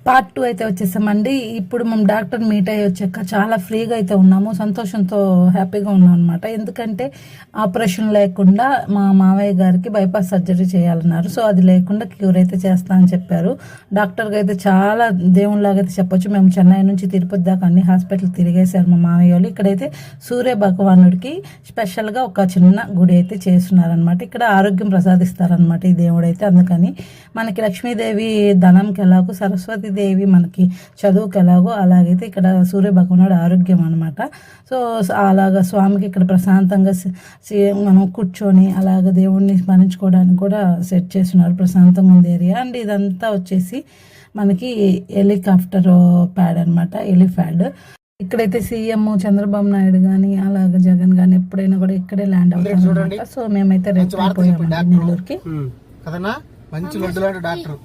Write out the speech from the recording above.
Part 2 అయితే వచ్చేసామండి. ఇప్పుడు మేము డాక్టర్ మీట్ అయ్యి వచ్చాక చాలా ఫ్రీగా అయితే ఉన్నాము, సంతోషంతో హ్యాపీగా ఉన్నాం అనమాట. ఎందుకంటే ఆపరేషన్ లేకుండా మా మావయ్య గారికి బైపాస్ సర్జరీ చేయాలన్నారు. సో అది లేకుండా క్యూర్ అయితే చేస్తా అని చెప్పారు. డాక్టర్కి అయితే చాలా దేవుళ్ళలాగా అయితే చెప్పొచ్చు. మేము చెన్నై నుంచి తిరుపతి దాకా అన్ని హాస్పిటల్ తిరిగేశారు మా మావయ్య వాళ్ళు. ఇక్కడైతే సూర్య భగవానుడికి స్పెషల్గా ఒక చిన్న గుడి అయితే చేస్తున్నారనమాట. ఇక్కడ ఆరోగ్యం ప్రసాదిస్తారనమాట ఈ దేవుడు అయితే. అందుకని మనకి లక్ష్మీదేవి ధనంకి ఎలాగో, సరస్వతీదేవి మనకి చదువుకి ఎలాగో, అలాగైతే ఇక్కడ సూర్య భగవానుడు ఆరోగ్యం అనమాట. సో అలాగ స్వామికి ఇక్కడ ప్రశాంతంగా మనం కూర్చొని అలాగ దేవుడిని స్మరించుకోవడానికి కూడా సెట్ చేస్తున్నారు. ప్రశాంతంగా ఉంది ఏరియా. అండ్ ఇదంతా వచ్చేసి మనకి హెలికాప్టర్ ప్యాడ్ అనమాట, హెలిప్యాడ్. ఇక్కడైతే సీఎం చంద్రబాబు నాయుడు కానీ అలాగ జగన్ కానీ ఎప్పుడైనా కూడా ఇక్కడే ల్యాండ్ అవుతారు. సో మేమైతే రేపు అయిపోయాము నెల్లూరుకి. మంచి లడ్డు లాంటి డాక్టర్.